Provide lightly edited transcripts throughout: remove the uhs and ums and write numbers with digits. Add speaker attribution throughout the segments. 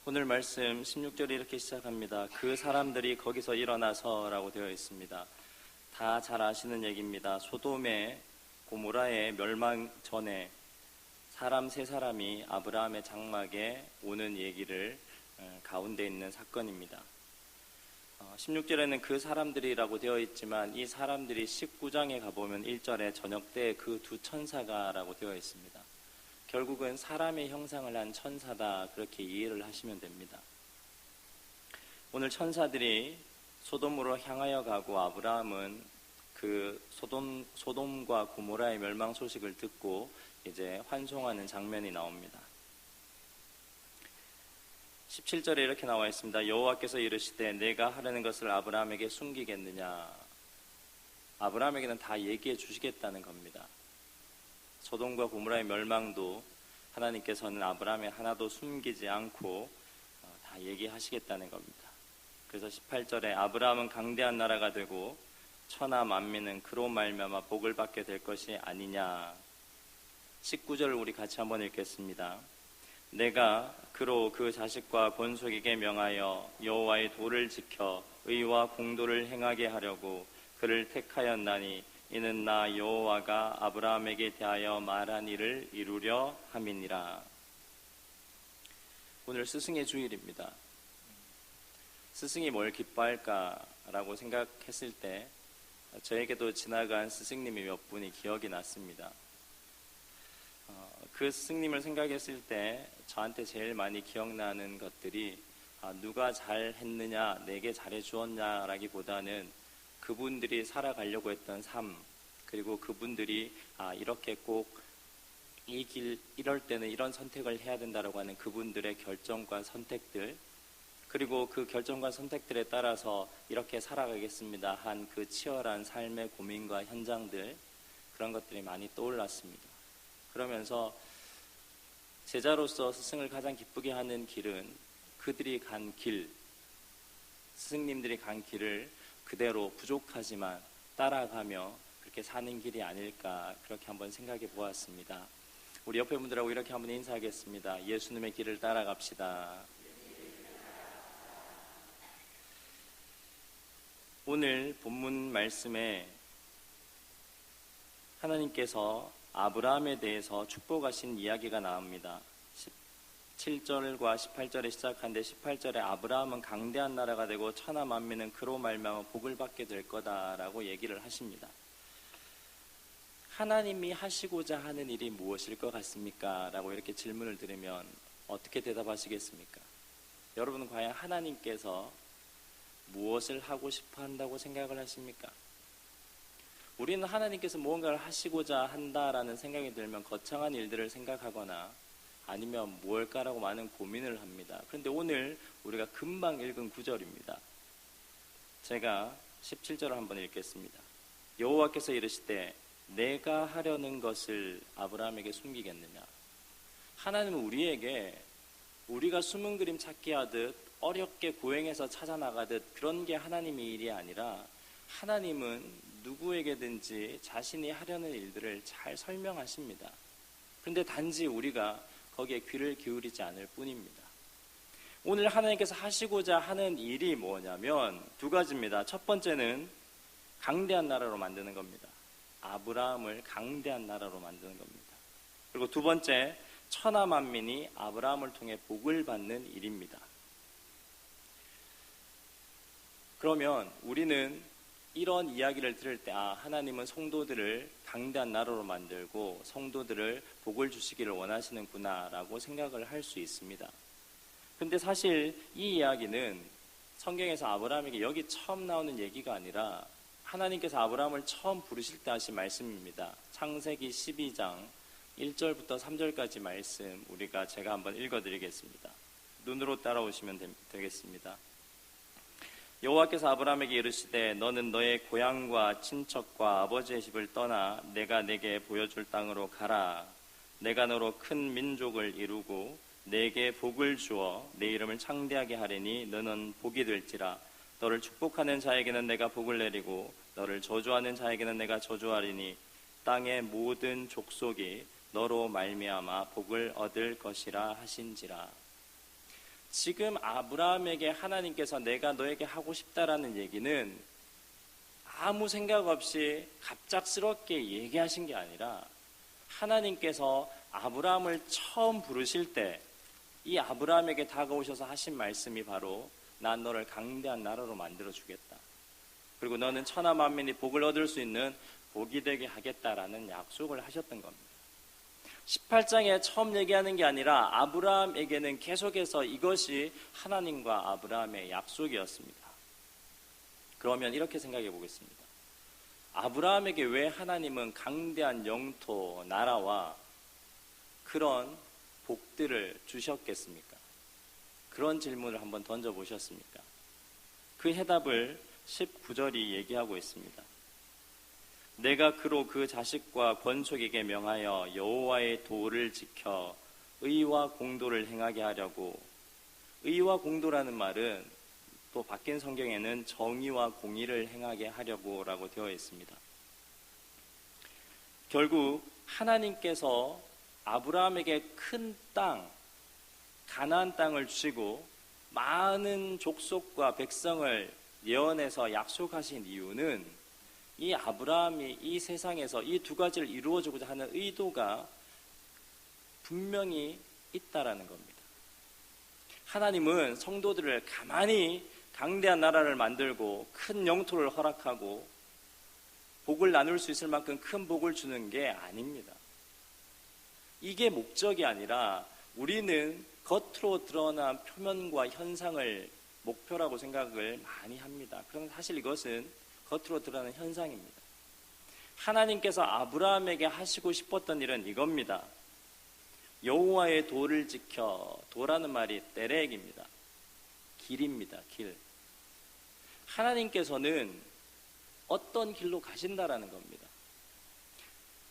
Speaker 1: 오늘 말씀 16절이 이렇게 시작합니다. 그 사람들이 거기서 일어나서 라고 되어 있습니다. 다 잘 아시는 얘기입니다. 소돔의 고모라의 멸망 전에 사람 세 사람이 아브라함의 장막에 오는 얘기를 가운데 있는 사건입니다. 16절에는 그 사람들이라고 되어 있지만 이 사람들이 19장에 가보면 1절에 저녁 때 그 두 천사가 라고 되어 있습니다. 결국은 사람의 형상을 한 천사다, 그렇게 이해를 하시면 됩니다. 오늘 천사들이 소돔으로 향하여 가고 아브라함은 그 소돔과 고모라의 멸망 소식을 듣고 이제 환송하는 장면이 나옵니다. 17절에 이렇게 나와 있습니다. 여호와께서 이르시되 내가 하려는 것을 아브라함에게 숨기겠느냐. 아브라함에게는 다 얘기해 주시겠다는 겁니다. 소돔과 고모라의 멸망도 하나님께서는 아브라함에 하나도 숨기지 않고 다 얘기하시겠다는 겁니다. 그래서 18절에 아브라함은 강대한 나라가 되고 천하 만민은 그로 말미암아 복을 받게 될 것이 아니냐. 19절을 우리 같이 한번 읽겠습니다. 내가 그로 그 자식과 본속에게 명하여 여호와의 도를 지켜 의와 공도를 행하게 하려고 그를 택하였나니 이는 나 여호와가 아브라함에게 대하여 말한 일을 이루려 함이니라. 오늘 스승의 주일입니다. 스승이 뭘 기뻐할까라고 생각했을 때 저에게도 지나간 스승님이 몇 분이 기억이 났습니다. 그 스승님을 생각했을 때 저한테 제일 많이 기억나는 것들이 누가 잘했느냐, 내게 잘해주었냐라기보다는 그분들이 살아가려고 했던 삶, 그리고 그분들이 이렇게 꼭 이 길, 이럴 때는 이런 선택을 해야 된다라고 하는 그분들의 결정과 선택들, 그리고 그 결정과 선택들에 따라서 이렇게 살아가겠습니다 한 그 치열한 삶의 고민과 현장들, 그런 것들이 많이 떠올랐습니다. 그러면서 제자로서 스승을 가장 기쁘게 하는 길은 그들이 간 길, 스승님들이 간 길을 그대로 부족하지만 따라가며 그렇게 사는 길이 아닐까, 그렇게 한번 생각해 보았습니다. 우리 옆에 분들하고 이렇게 한번 인사하겠습니다. 예수님의 길을 따라갑시다. 오늘 본문 말씀에 하나님께서 아브라함에 대해서 축복하신 이야기가 나옵니다. 17절과 18절에 시작하는데 18절에 아브라함은 강대한 나라가 되고 천하 만민은 그로 말미암아 복을 받게 될 거다라고 얘기를 하십니다. 하나님이 하시고자 하는 일이 무엇일 것 같습니까? 라고 이렇게 질문을 드리면 어떻게 대답하시겠습니까? 여러분은 과연 하나님께서 무엇을 하고 싶어 한다고 생각을 하십니까? 우리는 하나님께서 무언가를 하시고자 한다라는 생각이 들면 거창한 일들을 생각하거나 아니면 무엇일까라고 많은 고민을 합니다. 그런데 오늘 우리가 금방 읽은 구절입니다. 제가 17절을 한번 읽겠습니다. 여호와께서 이르시되 내가 하려는 것을 아브라함에게 숨기겠느냐. 하나님은 우리에게 우리가 숨은 그림 찾기 하듯 어렵게 고행해서 찾아나가듯 그런 게 하나님의 일이 아니라 하나님은 누구에게든지 자신이 하려는 일들을 잘 설명하십니다. 그런데 단지 우리가 거기에 귀를 기울이지 않을 뿐입니다. 오늘 하나님께서 하시고자 하는 일이 뭐냐면 두 가지입니다. 첫 번째는 강대한 나라로 만드는 겁니다. 아브라함을 강대한 나라로 만드는 겁니다. 그리고 두 번째, 천하 만민이 아브라함을 통해 복을 받는 일입니다. 그러면 우리는 이런 이야기를 들을 때 하나님은 성도들을 강대한 나라로 만들고 성도들을 복을 주시기를 원하시는구나 라고 생각을 할 수 있습니다. 근데 사실 이 이야기는 성경에서 아브라함에게 여기 처음 나오는 얘기가 아니라 하나님께서 아브라함을 처음 부르실 때 하신 말씀입니다. 창세기 12장 1절부터 3절까지 말씀 제가 한번 읽어드리겠습니다. 눈으로 따라오시면 되겠습니다. 여호와께서 아브라함에게 이르시되 너는 너의 고향과 친척과 아버지의 집을 떠나 내가 내게 보여줄 땅으로 가라. 내가 너로 큰 민족을 이루고 내게 복을 주어 내 이름을 창대하게 하리니 너는 복이 될지라. 너를 축복하는 자에게는 내가 복을 내리고 너를 저주하는 자에게는 내가 저주하리니 땅의 모든 족속이 너로 말미암아 복을 얻을 것이라 하신지라. 지금 아브라함에게 하나님께서 내가 너에게 하고 싶다라는 얘기는 아무 생각 없이 갑작스럽게 얘기하신 게 아니라 하나님께서 아브라함을 처음 부르실 때 이 아브라함에게 다가오셔서 하신 말씀이 바로 난 너를 강대한 나라로 만들어 주겠다. 그리고 너는 천하 만민이 복을 얻을 수 있는 복이 되게 하겠다라는 약속을 하셨던 겁니다. 18장에 처음 얘기하는 게 아니라 아브라함에게는 계속해서 이것이 하나님과 아브라함의 약속이었습니다. 그러면 이렇게 생각해 보겠습니다. 아브라함에게 왜 하나님은 강대한 영토, 나라와 그런 복들을 주셨겠습니까? 그런 질문을 한번 던져보셨습니까? 그 해답을 19절이 얘기하고 있습니다. 내가 그로 그 자식과 권속에게 명하여 여호와의 도를 지켜 의와 공도를 행하게 하려고. 의와 공도라는 말은 또 바뀐 성경에는 정의와 공의를 행하게 하려고 라고 되어 있습니다. 결국 하나님께서 아브라함에게 큰 땅, 가나안 땅을 주시고 많은 족속과 백성을 예언해서 약속하신 이유는 이 아브라함이 이 세상에서 이 두 가지를 이루어주고자 하는 의도가 분명히 있다라는 겁니다. 하나님은 성도들을 가만히 강대한 나라를 만들고 큰 영토를 허락하고 복을 나눌 수 있을 만큼 큰 복을 주는 게 아닙니다. 이게 목적이 아니라 우리는 겉으로 드러난 표면과 현상을 목표라고 생각을 많이 합니다. 그런데 사실 이것은 겉으로 드러나는 현상입니다. 하나님께서 아브라함에게 하시고 싶었던 일은 이겁니다. 여호와의 도를 지켜. 도라는 말이 데렉입니다. 길입니다. 길. 하나님께서는 어떤 길로 가신다라는 겁니다.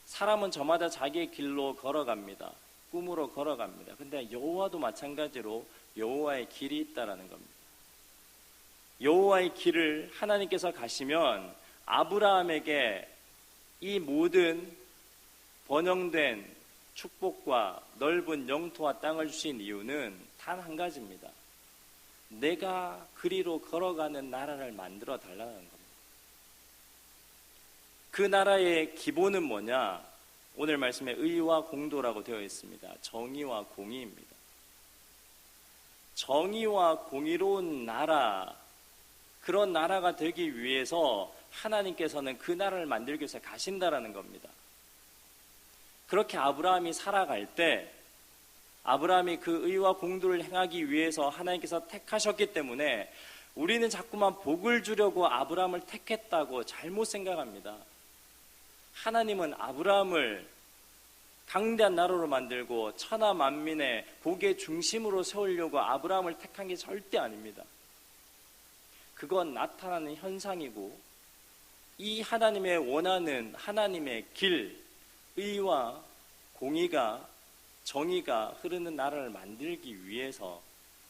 Speaker 1: 사람은 저마다 자기의 길로 걸어갑니다. 꿈으로 걸어갑니다. 근데 여호와도 마찬가지로 여호와의 길이 있다라는 겁니다. 여호와의 길을 하나님께서 가시면 아브라함에게 이 모든 번영된 축복과 넓은 영토와 땅을 주신 이유는 단 한 가지입니다. 내가 그리로 걸어가는 나라를 만들어 달라는 겁니다. 그 나라의 기본은 뭐냐? 오늘 말씀에 의와 공도라고 되어 있습니다. 정의와 공의입니다. 정의와 공의로운 나라, 그런 나라가 되기 위해서 하나님께서는 그 나라를 만들기 위해서 가신다라는 겁니다. 그렇게 아브라함이 살아갈 때 아브라함이 그 의와 공도를 행하기 위해서 하나님께서 택하셨기 때문에 우리는 자꾸만 복을 주려고 아브라함을 택했다고 잘못 생각합니다. 하나님은 아브라함을 강대한 나라로 만들고 천하 만민의 복의 중심으로 세우려고 아브라함을 택한 게 절대 아닙니다. 그건 나타나는 현상이고 이 하나님의 원하는 하나님의 길, 의와 공의가 정의가 흐르는 나라를 만들기 위해서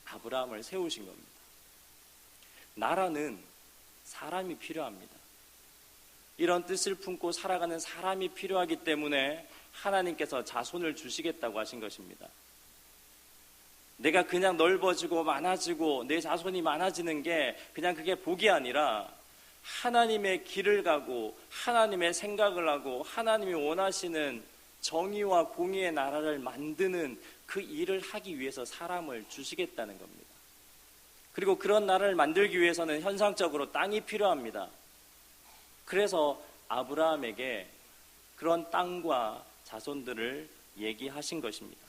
Speaker 1: 아브라함을 세우신 겁니다. 나라는 사람이 필요합니다. 이런 뜻을 품고 살아가는 사람이 필요하기 때문에 하나님께서 자손을 주시겠다고 하신 것입니다. 내가 그냥 넓어지고 많아지고 내 자손이 많아지는 게 그냥 그게 복이 아니라 하나님의 길을 가고 하나님의 생각을 하고 하나님이 원하시는 정의와 공의의 나라를 만드는 그 일을 하기 위해서 사람을 주시겠다는 겁니다. 그리고 그런 나라를 만들기 위해서는 현상적으로 땅이 필요합니다. 그래서 아브라함에게 그런 땅과 자손들을 얘기하신 것입니다.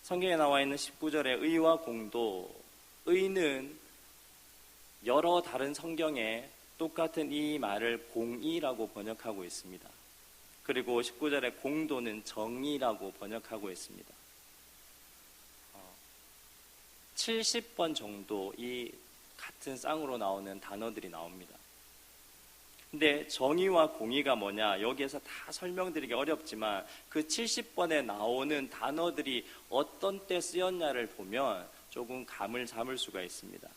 Speaker 1: 성경에 나와 있는 19절의 의와 공도, 의는 여러 다른 성경에 똑같은 이 말을 공의라고 번역하고 있습니다. 그리고 19절의 공도는 정의라고 번역하고 있습니다. 70번 정도 이 같은 쌍으로 나오는 단어들이 나옵니다. 근데 정의와 공의가 뭐냐, 여기에서 다 설명드리기 어렵지만 그 70번에 나오는 단어들이 어떤 때 쓰였냐를 보면 조금 감을 잡을 수가 있습니다.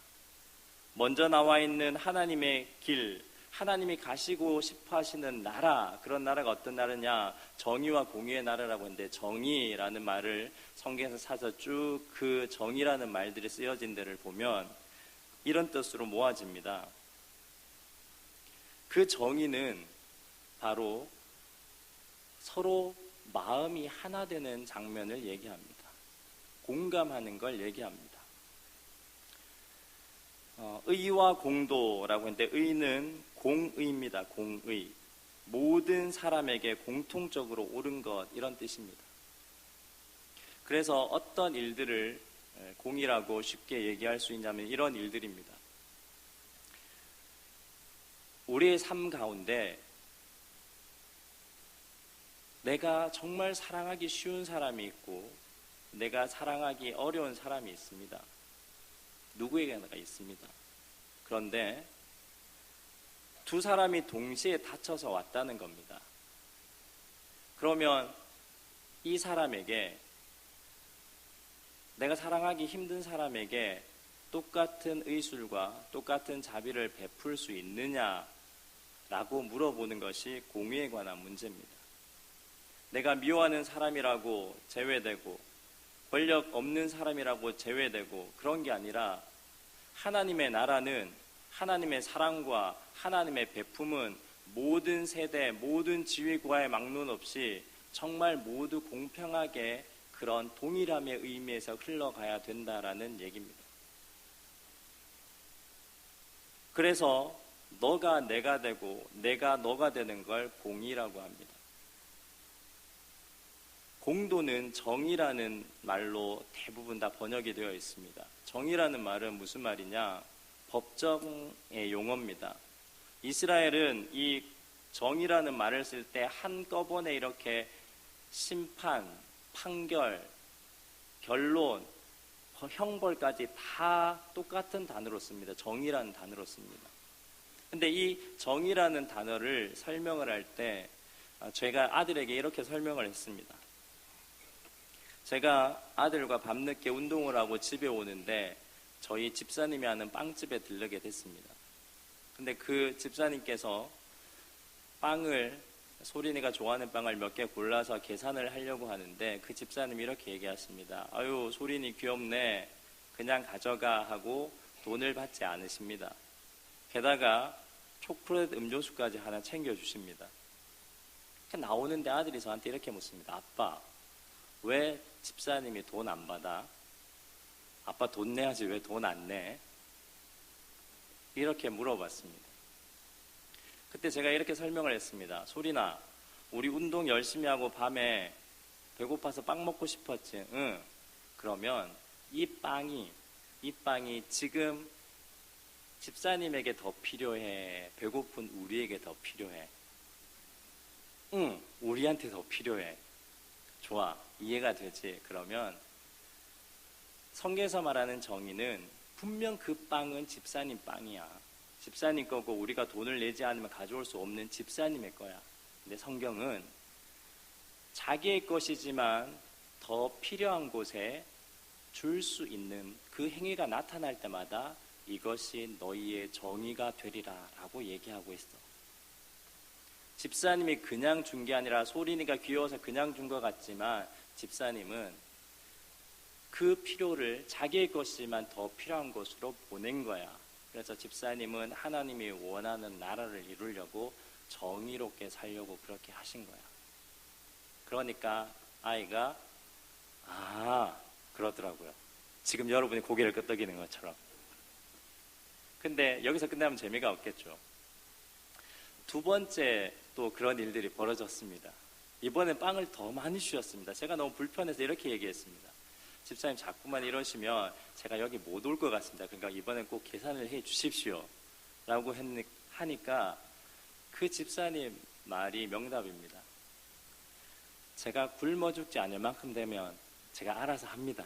Speaker 1: 먼저 나와 있는 하나님의 길, 하나님이 가시고 싶어 하시는 나라, 그런 나라가 어떤 나라냐? 정의와 공의의 나라라고 하는데, 정의라는 말을 성경에서 찾아 쭉 그 정의라는 말들이 쓰여진 데를 보면 이런 뜻으로 모아집니다. 그 정의는 바로 서로 마음이 하나 되는 장면을 얘기합니다. 공감하는 걸 얘기합니다. 의와 공도라고 했는데, 의는 공의입니다. 공의. 모든 사람에게 공통적으로 옳은 것, 이런 뜻입니다. 그래서 어떤 일들을 공의라고 쉽게 얘기할 수 있냐면 이런 일들입니다. 우리의 삶 가운데 내가 정말 사랑하기 쉬운 사람이 있고 내가 사랑하기 어려운 사람이 있습니다. 누구에게나 있습니다. 그런데 두 사람이 동시에 다쳐서 왔다는 겁니다. 그러면 이 사람에게, 내가 사랑하기 힘든 사람에게 똑같은 의술과 똑같은 자비를 베풀 수 있느냐라고 물어보는 것이 공의에 관한 문제입니다. 내가 미워하는 사람이라고 제외되고 권력 없는 사람이라고 제외되고 그런 게 아니라, 하나님의 나라는, 하나님의 사랑과 하나님의 베품은 모든 세대, 모든 지위과에 막론 없이 정말 모두 공평하게 그런 동일함의 의미에서 흘러가야 된다라는 얘기입니다. 그래서 너가 내가 되고 내가 너가 되는 걸 공의라고 합니다. 공도는 정의라는 말로 대부분 다 번역이 되어 있습니다. 정의라는 말은 무슨 말이냐? 법정의 용어입니다. 이스라엘은 이 정의라는 말을 쓸 때 한꺼번에 이렇게 심판, 판결, 결론, 형벌까지 다 똑같은 단어로 씁니다. 정의라는 단어로 씁니다. 근데 이 정의라는 단어를 설명을 할 때 제가 아들에게 이렇게 설명을 했습니다. 제가 아들과 밤늦게 운동을 하고 집에 오는데 저희 집사님이 하는 빵집에 들르게 됐습니다. 근데 그 집사님께서 빵을, 소린이가 좋아하는 빵을 몇 개 골라서 계산을 하려고 하는데 그 집사님이 이렇게 얘기하십니다. 아유, 소린이 귀엽네, 그냥 가져가 하고 돈을 받지 않으십니다. 게다가 초콜릿 음료수까지 하나 챙겨주십니다. 나오는데 아들이 저한테 이렇게 묻습니다. 아빠, 왜 집사님이 돈 안 받아? 아빠 돈 내야지 왜 돈 안 내? 이렇게 물어봤습니다. 그때 제가 이렇게 설명을 했습니다. 소린아, 우리 운동 열심히 하고 밤에 배고파서 빵 먹고 싶었지? 응. 그러면 이 빵이 지금 집사님에게 더 필요해? 배고픈 우리에게 더 필요해? 응, 우리한테 더 필요해. 좋아, 이해가 되지? 그러면 성경에서 말하는 정의는 분명 그 빵은 집사님 빵이야. 집사님 거고 우리가 돈을 내지 않으면 가져올 수 없는 집사님의 거야. 근데 성경은 자기의 것이지만 더 필요한 곳에 줄 수 있는 그 행위가 나타날 때마다 이것이 너희의 정의가 되리라 라고 얘기하고 있어. 집사님이 그냥 준 게 아니라 소린이가 귀여워서 그냥 준 것 같지만 집사님은 그 필요를 자기의 것이지만 더 필요한 곳으로 보낸 거야. 그래서 집사님은 하나님이 원하는 나라를 이루려고 정의롭게 살려고 그렇게 하신 거야. 그러니까 아이가 그러더라고요. 지금 여러분이 고개를 끄덕이는 것처럼. 근데 여기서 끝나면 재미가 없겠죠. 두 번째 또 그런 일들이 벌어졌습니다. 이번엔 빵을 더 많이 주셨습니다. 제가 너무 불편해서 이렇게 얘기했습니다. 집사님 자꾸만 이러시면 제가 여기 못 올 것 같습니다. 그러니까 이번엔 꼭 계산을 해 주십시오 라고 하니까 그 집사님 말이 명답입니다. 제가 굶어 죽지 않을 만큼 되면 제가 알아서 합니다.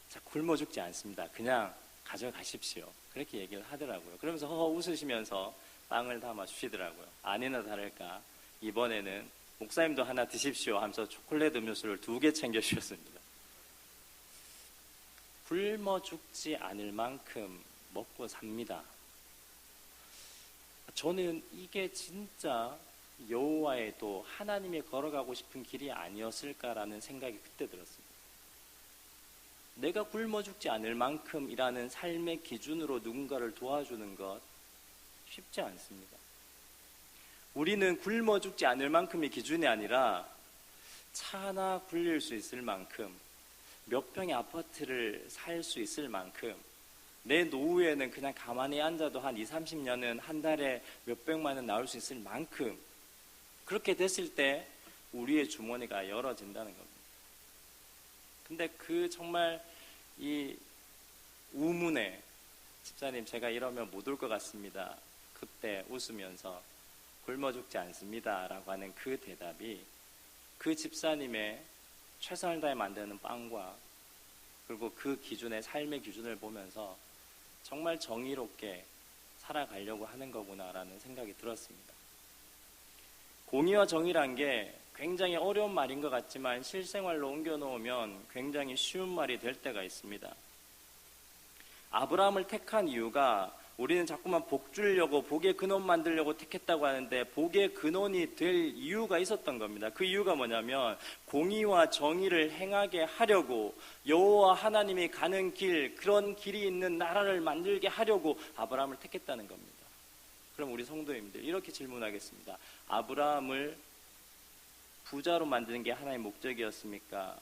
Speaker 1: 자, 굶어 죽지 않습니다. 그냥 가져가십시오. 그렇게 얘기를 하더라고요. 그러면서 허허 웃으시면서 빵을 담아 주시더라고요. 아니나 다를까 이번에는 목사님도 하나 드십시오 하면서 초콜릿 음료수를 2개 챙겨주셨습니다. 굶어 죽지 않을 만큼 먹고 삽니다. 저는 이게 진짜 여호와의 도, 하나님이 걸어가고 싶은 길이 아니었을까라는 생각이 그때 들었습니다. 내가 굶어 죽지 않을 만큼이라는 삶의 기준으로 누군가를 도와주는 것 쉽지 않습니다. 우리는 굶어 죽지 않을 만큼이 기준이 아니라 차 하나 굴릴 수 있을 만큼, 몇 평의 아파트를 살 수 있을 만큼, 내 노후에는 그냥 가만히 앉아도 한 20, 30년은 한 달에 몇백만 원 나올 수 있을 만큼, 그렇게 됐을 때 우리의 주머니가 열어진다는 겁니다. 근데 그 정말 이 우문에 집사님 제가 이러면 못 올 것 같습니다. 그때 웃으면서 굶어 죽지 않습니다 라고 하는 그 대답이 그 집사님의 최선을 다해 만드는 빵과 그리고 그 기준의 삶의 기준을 보면서 정말 정의롭게 살아가려고 하는 거구나라는 생각이 들었습니다. 공의와 정의란 게 굉장히 어려운 말인 것 같지만 실생활로 옮겨놓으면 굉장히 쉬운 말이 될 때가 있습니다. 아브라함을 택한 이유가 우리는 자꾸만 복 주려고 복의 근원 만들려고 택했다고 하는데 복의 근원이 될 이유가 있었던 겁니다. 그 이유가 뭐냐면 공의와 정의를 행하게 하려고 여호와 하나님이 가는 길, 그런 길이 있는 나라를 만들게 하려고 아브라함을 택했다는 겁니다. 그럼 우리 성도님들 이렇게 질문하겠습니다. 아브라함을 부자로 만드는 게 하나의 목적이었습니까?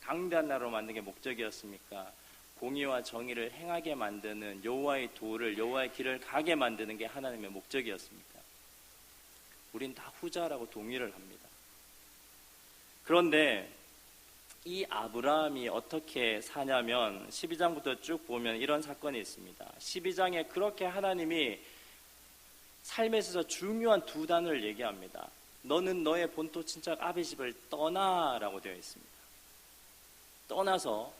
Speaker 1: 강대한 나라로 만드는 게 목적이었습니까? 공의와 정의를 행하게 만드는 여호와의 도를, 여호와의 길을 가게 만드는 게 하나님의 목적이었습니까? 우린 다 후자라고 동의를 합니다. 그런데 이 아브라함이 어떻게 사냐면 12장부터 쭉 보면 이런 사건이 있습니다. 12장에 그렇게 하나님이 삶에 있어서 중요한 두 단어를 얘기합니다. 너는 너의 본토 친척 아비 집을 떠나라고 되어 있습니다. 떠나서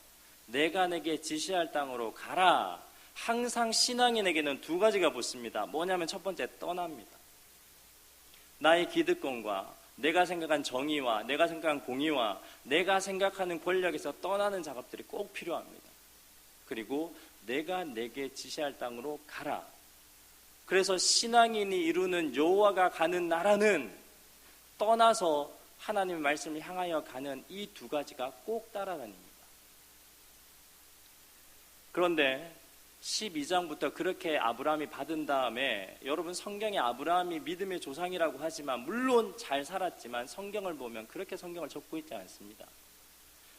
Speaker 1: 내가 내게 지시할 땅으로 가라. 항상 신앙인에게는 두 가지가 붙습니다. 뭐냐면 첫 번째, 떠납니다. 나의 기득권과 내가 생각한 정의와 내가 생각한 공의와 내가 생각하는 권력에서 떠나는 작업들이 꼭 필요합니다. 그리고 내가 내게 지시할 땅으로 가라. 그래서 신앙인이 이루는 여호와가 가는 나라는 떠나서 하나님의 말씀을 향하여 가는 이 두 가지가 꼭 따라다닙니다. 그런데 12장부터 그렇게 아브라함이 받은 다음에 여러분 성경에 아브라함이 믿음의 조상이라고 하지만 물론 잘 살았지만 성경을 보면 그렇게 성경을 적고 있지 않습니다.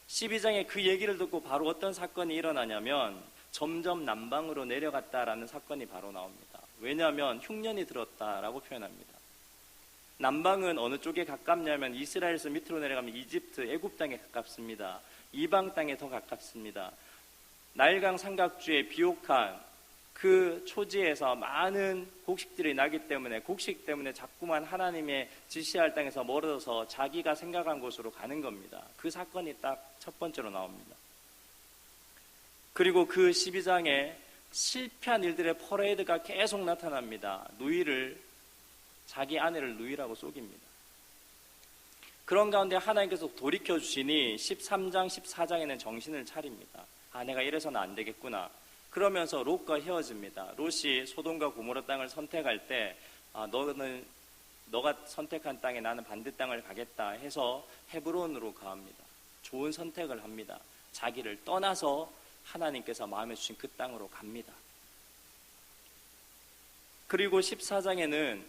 Speaker 1: 12장에 그 얘기를 듣고 바로 어떤 사건이 일어나냐면 점점 남방으로 내려갔다라는 사건이 바로 나옵니다. 왜냐하면 흉년이 들었다라고 표현합니다. 남방은 어느 쪽에 가깝냐면 이스라엘에서 밑으로 내려가면 이집트, 애굽 땅에 가깝습니다. 이방 땅에 더 가깝습니다. 나일강 삼각주의 비옥한 그 초지에서 많은 곡식들이 나기 때문에 곡식 때문에 자꾸만 하나님의 지시할 땅에서 멀어져서 자기가 생각한 곳으로 가는 겁니다. 그 사건이 딱 첫 번째로 나옵니다. 그리고 그 12장에 실패한 일들의 퍼레이드가 계속 나타납니다. 자기 아내를 누이라고 속입니다. 그런 가운데 하나님께서 돌이켜주시니 13장, 14장에는 정신을 차립니다. 내가 이래서는 안 되겠구나. 그러면서 롯과 헤어집니다. 롯이 소돔과 고모라 땅을 선택할 때 너가 선택한 땅에 나는 반대 땅을 가겠다 해서 헤브론으로 가합니다. 좋은 선택을 합니다. 자기를 떠나서 하나님께서 마음에 주신 그 땅으로 갑니다. 그리고 14장에는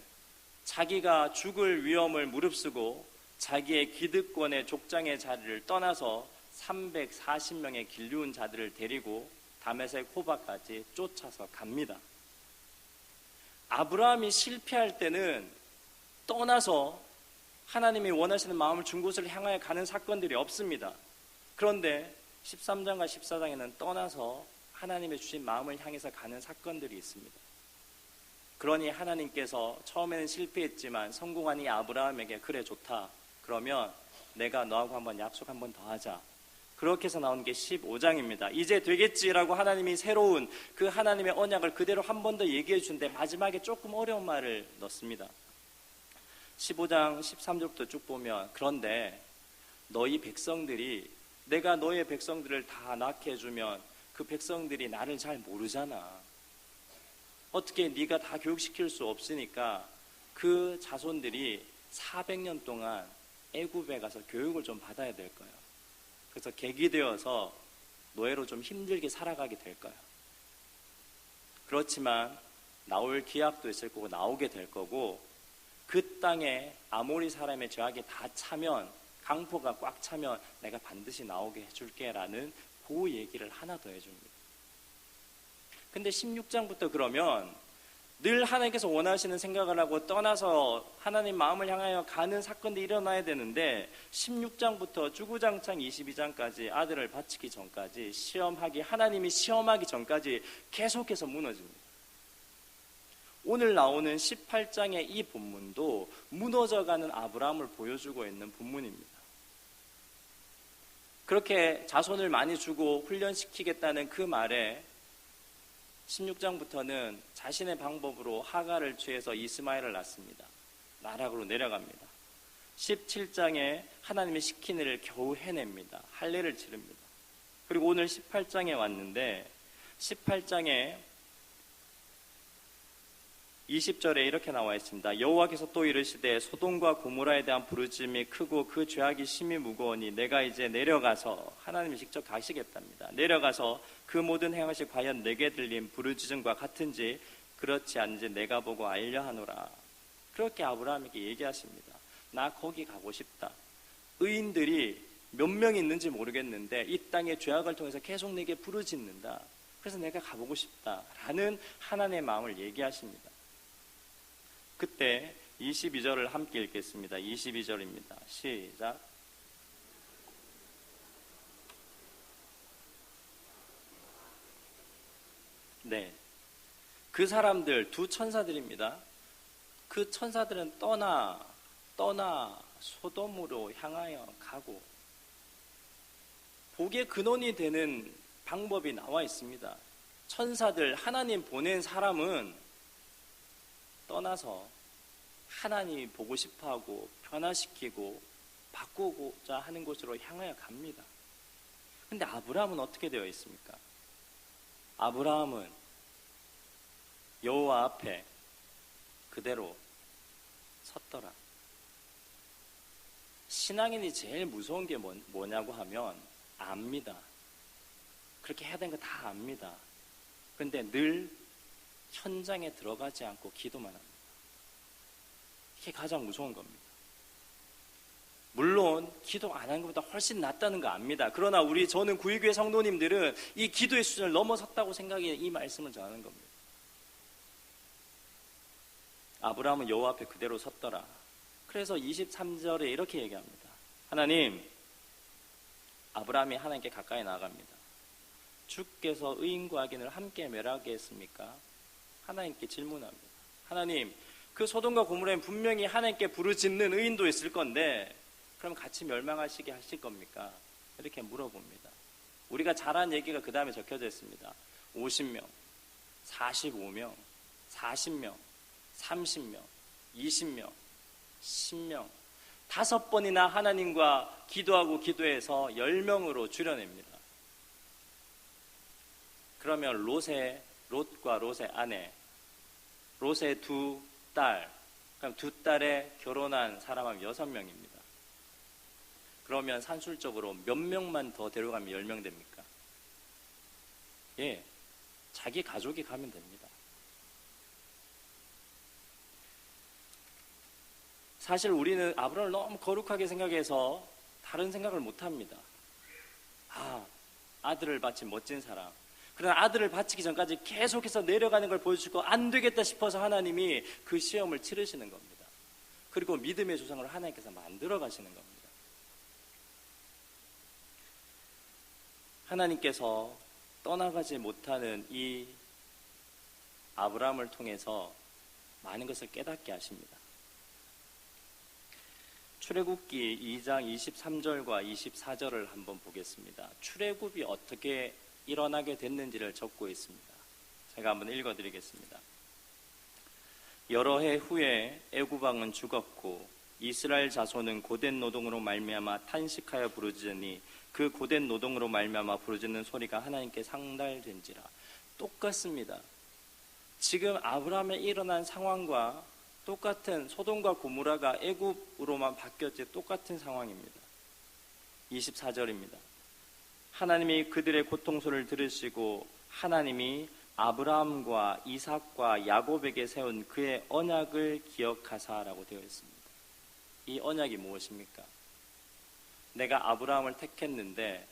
Speaker 1: 자기가 죽을 위험을 무릅쓰고 자기의 기득권의 족장의 자리를 떠나서 340명의 길리운 자들을 데리고 다메섹 호바까지 쫓아서 갑니다. 아브라함이 실패할 때는 떠나서 하나님이 원하시는 마음을 준 곳을 향하여 가는 사건들이 없습니다. 그런데 13장과 14장에는 떠나서 하나님의 주신 마음을 향해서 가는 사건들이 있습니다. 그러니 하나님께서 처음에는 실패했지만 성공한 이 아브라함에게 그래 좋다. 그러면 내가 너하고 한번 약속 한번 더 하자. 그렇게 해서 나온 게 15장입니다. 이제 되겠지라고 하나님이 새로운 그 하나님의 언약을 그대로 한 번 더 얘기해 주는데 마지막에 조금 어려운 말을 넣습니다. 15장 13절부터 쭉 보면 그런데 너희 백성들이 내가 너의 백성들을 다 낳게 해주면 그 백성들이 나를 잘 모르잖아. 어떻게 네가 다 교육시킬 수 없으니까 그 자손들이 400년 동안 애굽에 가서 교육을 좀 받아야 될 거예요. 그래서 계기 되어서 노예로 좀 힘들게 살아가게 될 거예요. 그렇지만 나올 기약도 있을 거고 나오게 될 거고, 그 땅에 아모리 사람의 죄악이 다 차면, 강포가 꽉 차면 내가 반드시 나오게 해줄게 라는 그 얘기를 하나 더 해줍니다. 근데 16장부터 그러면 늘 하나님께서 원하시는 생각을 하고 떠나서 하나님 마음을 향하여 가는 사건들이 일어나야 되는데, 16장부터 주구장창 22장까지 아들을 바치기 전까지, 하나님이 시험하기 전까지 계속해서 무너집니다. 오늘 나오는 18장의 이 본문도 무너져가는 아브라함을 보여주고 있는 본문입니다. 그렇게 자손을 많이 주고 훈련시키겠다는 그 말에 16장부터는 자신의 방법으로 하가를 취해서 이스마엘을 낳습니다. 나락으로 내려갑니다. 17장에 하나님의 시킨 일을 겨우 해냅니다. 할례를 치릅니다. 그리고 오늘 18장에 왔는데, 18장에 20절에 이렇게 나와 있습니다. 여호와께서 또 이르시되 소돔과 고모라에 대한 부르짖음이 크고 그 죄악이 심히 무거우니 내가 이제 내려가서, 하나님이 직접 가시겠답니다. 내려가서 그 모든 행하시 과연 내게 들린 부르짖음과 같은지 그렇지 않은지 내가 보고 알려 하노라. 그렇게 아브라함에게 얘기하십니다. 나 거기 가고 싶다. 의인들이 몇 명 있는지 모르겠는데 이 땅의 죄악을 통해서 계속 내게 부르짖는다. 그래서 내가 가보고 싶다 라는 하나님의 마음을 얘기하십니다. 그때 22절을 함께 읽겠습니다. 22절입니다. 시작. 네, 그 사람들 두 천사들입니다. 그 천사들은 떠나 소돔으로 향하여 가고, 복의 근원이 되는 방법이 나와 있습니다. 천사들, 하나님 보낸 사람은 떠나서 하나님이 보고 싶어하고 변화시키고 바꾸고자 하는 곳으로 향하여 갑니다. 근데 아브라함은 어떻게 되어 있습니까? 아브라함은 여호와 앞에 그대로 섰더라. 신앙인이 제일 무서운 게 뭐냐고 하면 압니다. 그렇게 해야 되는 거 다 압니다. 그런데 늘 현장에 들어가지 않고 기도만 합니다. 이게 가장 무서운 겁니다. 물론 기도 안 하는 것보다 훨씬 낫다는 거 압니다. 그러나 저는 구일교회 성도님들은 이 기도의 수준을 넘어섰다고 생각해 이 말씀을 전하는 겁니다. 아브라함은 여호와 앞에 그대로 섰더라. 그래서 23절에 이렇게 얘기합니다. 하나님, 아브라함이 하나님께 가까이 나아갑니다. 주께서 의인과 악인을 함께 멸하게 했습니까? 하나님께 질문합니다. 하나님, 그 소돔과 고모라에 분명히 하나님께 부르짖는 의인도 있을 건데 그럼 같이 멸망하시게 하실 겁니까? 이렇게 물어봅니다. 우리가 잘 아는 얘기가 그 다음에 적혀져 있습니다. 50명, 45명, 40명, 30명, 20명, 10명, 5번이나 하나님과 기도하고 기도해서 10명으로 줄여냅니다. 그러면 롯과 롯의 아내, 롯의 두 딸, 그럼 두 딸에 결혼한 사람은 6명입니다. 그러면 산술적으로 몇 명만 더 데려가면 10명 됩니까? 예, 자기 가족이 가면 됩니다. 사실 우리는 아브라함을 너무 거룩하게 생각해서 다른 생각을 못합니다. 아들을 바친 멋진 사람. 그러나 아들을 바치기 전까지 계속해서 내려가는 걸 보여주고 안 되겠다 싶어서 하나님이 그 시험을 치르시는 겁니다. 그리고 믿음의 조상을 하나님께서 만들어 가시는 겁니다. 하나님께서 떠나가지 못하는 이 아브라함을 통해서 많은 것을 깨닫게 하십니다. 출애굽기 2장 23절과 24절을 한번 보겠습니다. 출애굽이 어떻게 일어나게 됐는지를 적고 있습니다. 제가 한번 읽어드리겠습니다. 여러 해 후에 애굽 왕은 죽었고 이스라엘 자손은 고된 노동으로 말미암아 탄식하여 부르짖으니 그 고된 노동으로 말미암아 부르짖는 소리가 하나님께 상달된지라. 똑같습니다. 지금 아브라함에 일어난 상황과 똑같은 소돔과 고모라가 애굽으로만 바뀌었지 똑같은 상황입니다. 24절입니다. 하나님이 그들의 고통소를 들으시고 하나님이 아브라함과 이삭과 야곱에게 세운 그의 언약을 기억하사라고 되어 있습니다. 이 언약이 무엇입니까? 내가 아브라함을 택했는데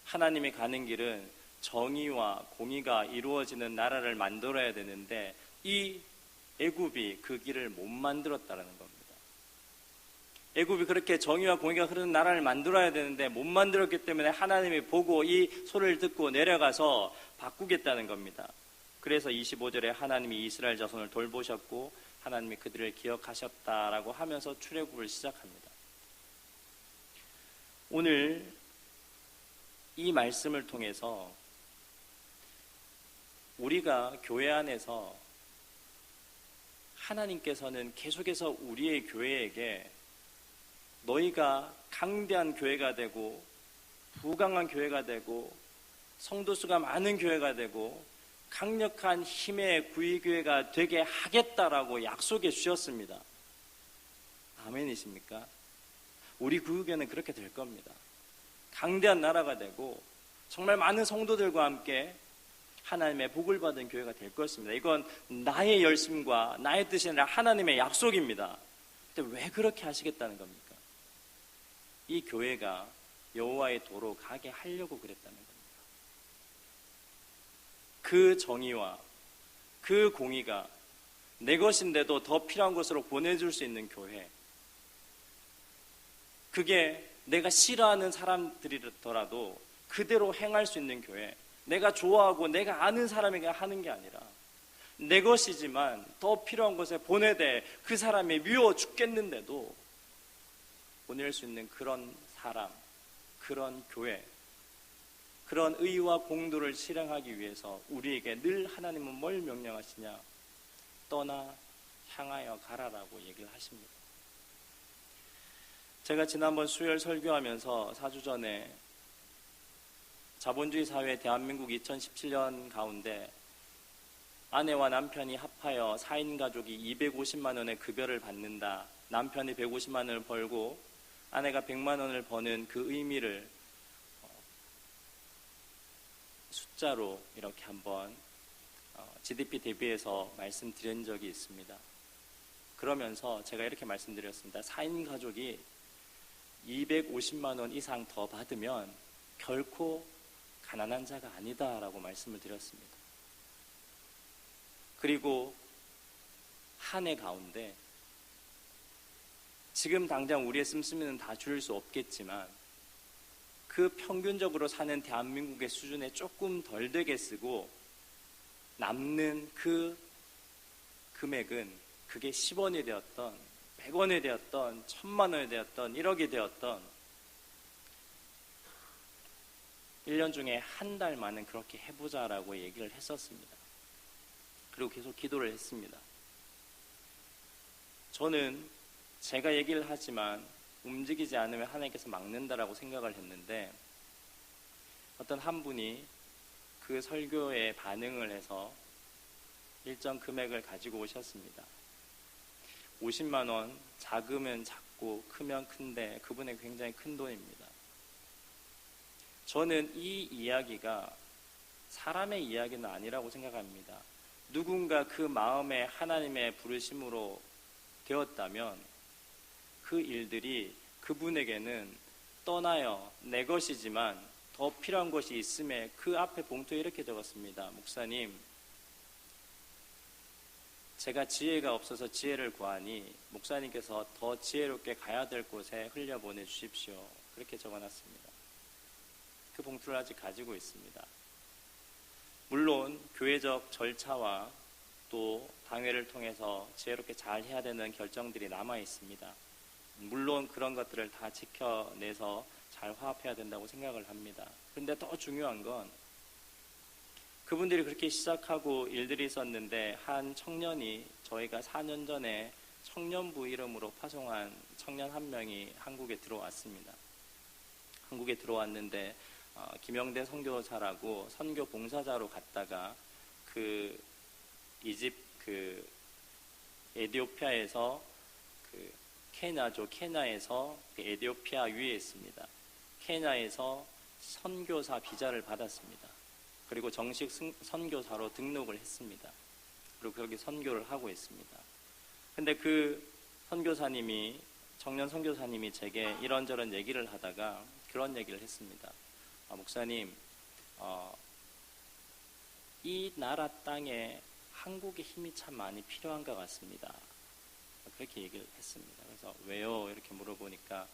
Speaker 1: 하나님이 가는 길은 정의와 공의가 이루어지는 나라를 만들어야 되는데 이 애굽이 그 길을 못 만들었다는 겁니다. 애굽이 그렇게 정의와 공의가 흐르는 나라를 만들어야 되는데 못 만들었기 때문에 하나님이 보고 이 소리를 듣고 내려가서 바꾸겠다는 겁니다. 그래서 25절에 하나님이 이스라엘 자손을 돌보셨고 하나님이 그들을 기억하셨다라고 하면서 출애굽을 시작합니다. 오늘 이 말씀을 통해서 우리가 교회 안에서 하나님께서는 계속해서 우리의 교회에게 너희가 강대한 교회가 되고 부강한 교회가 되고 성도 수가 많은 교회가 되고 강력한 힘의 구의교회가 되게 하겠다라고 약속해 주셨습니다. 아멘이십니까? 우리 구의교회는 그렇게 될 겁니다. 강대한 나라가 되고 정말 많은 성도들과 함께 하나님의 복을 받은 교회가 될 것입니다. 이건 나의 열심과 나의 뜻이 아니라 하나님의 약속입니다. 근데 왜 그렇게 하시겠다는 겁니까? 이 교회가 여호와의 도로 가게 하려고 그랬다는 겁니다. 그 정의와 그 공의가 내 것인데도 더 필요한 것으로 보내줄 수 있는 교회, 그게 내가 싫어하는 사람들이더라도 그대로 행할 수 있는 교회, 내가 좋아하고 내가 아는 사람에게 하는 게 아니라 내 것이지만 더 필요한 곳에 보내되 그 사람이 미워 죽겠는데도 보낼 수 있는 그런 사람, 그런 교회, 그런 의와 공도를 실행하기 위해서 우리에게 늘 하나님은 뭘 명령하시냐? 떠나 향하여 가라라고 얘기를 하십니다. 제가 지난번 수요일 설교하면서 4주 전에 자본주의 사회 대한민국 2017년 가운데 아내와 남편이 합하여 4인 가족이 250만 원의 급여를 받는다. 남편이 150만 원을 벌고 아내가 100만 원을 버는 그 의미를 숫자로 이렇게 한번 GDP 대비해서 말씀드린 적이 있습니다. 그러면서 제가 이렇게 말씀드렸습니다. 4인 가족이 250만 원 이상 더 받으면 결코 가난한 자가 아니다라고 말씀을 드렸습니다. 그리고 한 해 가운데 지금 당장 우리의 씀씀이는 다 줄일 수 없겠지만 그 평균적으로 사는 대한민국의 수준에 조금 덜 되게 쓰고 남는 그 금액은 그게 10원이 되었던 100원이 되었던 1000만 원이 되었던 1억이 되었던 1년 중에 한 달만은 그렇게 해보자라고 얘기를 했었습니다. 그리고 계속 기도를 했습니다. 저는 제가 얘기를 하지만 움직이지 않으면 하나님께서 막는다라고 생각을 했는데 어떤 한 분이 그 설교에 반응을 해서 일정 금액을 가지고 오셨습니다. 50만 원, 작으면 작고 크면 큰데 그분에게 굉장히 큰 돈입니다. 저는 이 이야기가 사람의 이야기는 아니라고 생각합니다. 누군가 그 마음에 하나님의 부르심으로 되었다면 그 일들이 그분에게는 떠나여 내 것이지만 더 필요한 것이 있음에 그 앞에 봉투에 이렇게 적었습니다. 목사님, 제가 지혜가 없어서 지혜를 구하니 목사님께서 더 지혜롭게 가야 될 곳에 흘려보내 주십시오. 그렇게 적어놨습니다. 그 봉투를 아직 가지고 있습니다. 물론 교회적 절차와 또 당회를 통해서 지혜롭게 잘 해야 되는 결정들이 남아 있습니다. 물론 그런 것들을 다 지켜내서 잘 화합해야 된다고 생각을 합니다. 그런데 더 중요한 건 그분들이 그렇게 시작하고 일들이 있었는데 한 청년이 저희가 4년 전에 청년부 이름으로 파송한 청년 한 명이 한국에 들어왔습니다. 한국에 들어왔는데 김영대 선교사라고 선교 봉사자로 갔다가 그 이집 그 에티오피아에서 그 케냐에서 그 에티오피아 위에 있습니다. 케냐에서 선교사 비자를 받았습니다. 그리고 정식 선교사로 등록을 했습니다. 그리고 거기 선교를 하고 있습니다. 근데 그 청년 선교사님이 제게 이런저런 얘기를 하다가 그런 얘기를 했습니다. 목사님, 이 나라 땅에 한국의 힘이 참 많이 필요한 것 같습니다. 그렇게 얘기를 했습니다. 그래서 왜요? 이렇게 물어보니까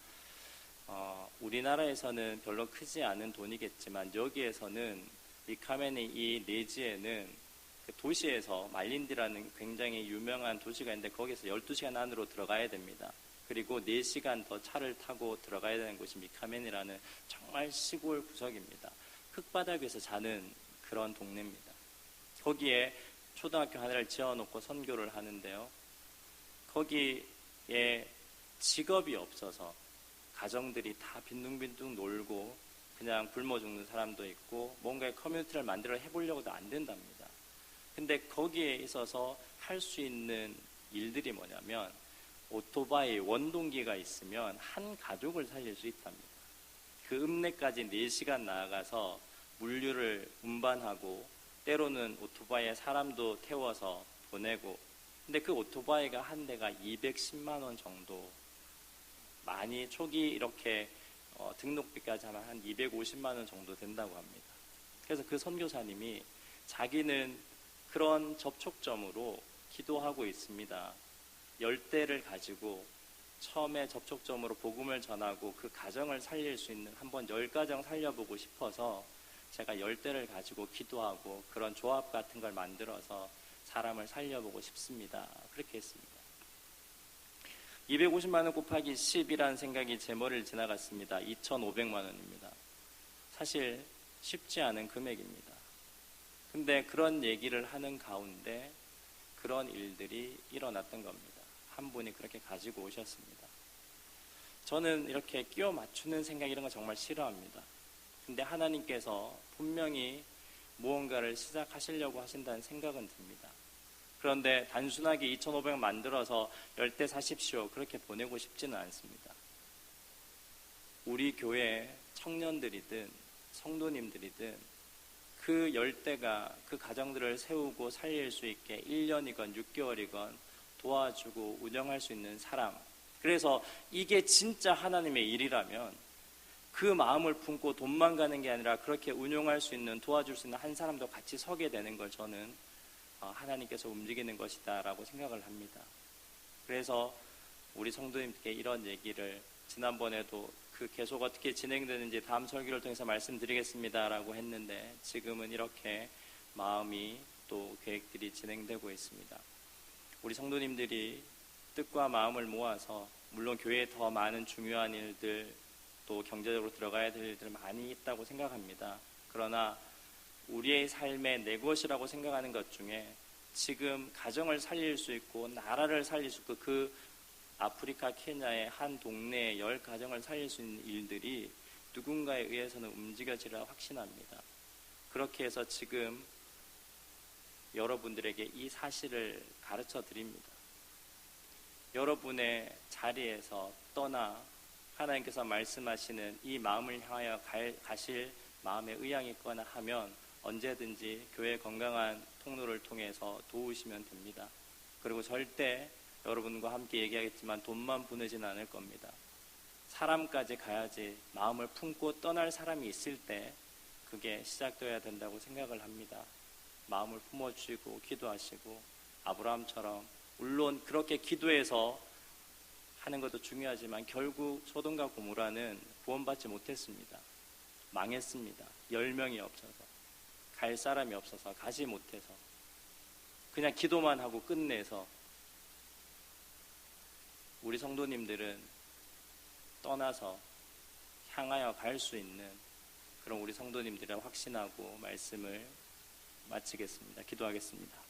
Speaker 1: 우리나라에서는 별로 크지 않은 돈이겠지만 여기에서는 이 카메니 이 내지에는 그 도시에서 말린디라는 굉장히 유명한 도시가 있는데 거기서 12시간 안으로 들어가야 됩니다. 그리고 4시간 더 차를 타고 들어가야 되는 곳이 미카멘이라는 정말 시골 구석입니다. 흙바닥 위에서 자는 그런 동네입니다. 거기에 초등학교 하나를 지어놓고 선교를 하는데요. 거기에 직업이 없어서 가정들이 다 빈둥빈둥 놀고 그냥 굶어 죽는 사람도 있고 뭔가 커뮤니티를 만들어 해보려고도 안 된답니다. 근데 거기에 있어서 할 수 있는 일들이 뭐냐면 오토바이 원동기가 있으면 한 가족을 살릴 수 있답니다. 그 읍내까지 4시간 나아가서 물류를 운반하고 때로는 오토바이에 사람도 태워서 보내고 근데 그 오토바이가 한 대가 210만 원 정도 많이 초기 이렇게 등록비까지 하면 한 250만 원 정도 된다고 합니다. 그래서 그 선교사님이 자기는 그런 접촉점으로 기도하고 있습니다. 10대를 가지고 처음에 접촉점으로 복음을 전하고 그 가정을 살릴 수 있는 한번 10가정 살려보고 싶어서 제가 10대를 가지고 기도하고 그런 조합 같은 걸 만들어서 사람을 살려보고 싶습니다. 그렇게 했습니다. 250만 원 곱하기 10이라는 생각이 제 머리를 지나갔습니다. 2,500만 원입니다. 사실 쉽지 않은 금액입니다. 근데 그런 얘기를 하는 가운데 그런 일들이 일어났던 겁니다. 한 분이 그렇게 가지고 오셨습니다. 저는 이렇게 끼워 맞추는 생각 이런 거 정말 싫어합니다. 근데 하나님께서 분명히 무언가를 시작하시려고 하신다는 생각은 듭니다. 그런데 단순하게 2,500 만들어서 10대 사십시오 그렇게 보내고 싶지는 않습니다. 우리 교회 청년들이든 성도님들이든 그 10대가 그 가정들을 세우고 살릴 수 있게 1년이건 6개월이건 도와주고 운영할 수 있는 사람, 그래서 이게 진짜 하나님의 일이라면 그 마음을 품고 돈만 가는 게 아니라 그렇게 운용할 수 있는 도와줄 수 있는 한 사람도 같이 서게 되는 걸 저는 하나님께서 움직이는 것이다 라고 생각을 합니다. 그래서 우리 성도님께 이런 얘기를 지난번에도 그 계속 어떻게 진행되는지 다음 설교를 통해서 말씀드리겠습니다 라고 했는데 지금은 이렇게 마음이 또 계획들이 진행되고 있습니다. 우리 성도님들이 뜻과 마음을 모아서 물론 교회에 더 많은 중요한 일들 또 경제적으로 들어가야 될 일들 많이 있다고 생각합니다. 그러나 우리의 삶의 내 것이라고 생각하는 것 중에 지금 가정을 살릴 수 있고 나라를 살릴 수 있고 그 아프리카 케냐의 한 동네의 10가정을 살릴 수 있는 일들이 누군가에 의해서는 움직여지리라 확신합니다. 그렇게 해서 지금 여러분들에게 이 사실을 가르쳐 드립니다. 여러분의 자리에서 떠나 하나님께서 말씀하시는 이 마음을 향하여 가실 마음의 의향이 있거나 하면 언제든지 교회 건강한 통로를 통해서 도우시면 됩니다. 그리고 절대 여러분과 함께 얘기하겠지만 돈만 보내지는 않을 겁니다. 사람까지 가야지 마음을 품고 떠날 사람이 있을 때 그게 시작되어야 된다고 생각을 합니다. 마음을 품어주시고 기도하시고 아브라함처럼 물론 그렇게 기도해서 하는 것도 중요하지만 결국 소돔과 고모라는 구원받지 못했습니다. 망했습니다. 10명이 없어서 갈 사람이 없어서 가지 못해서 그냥 기도만 하고 끝내서 우리 성도님들은 떠나서 향하여 갈 수 있는 그런 우리 성도님들을 확신하고 말씀을 마치겠습니다. 기도하겠습니다.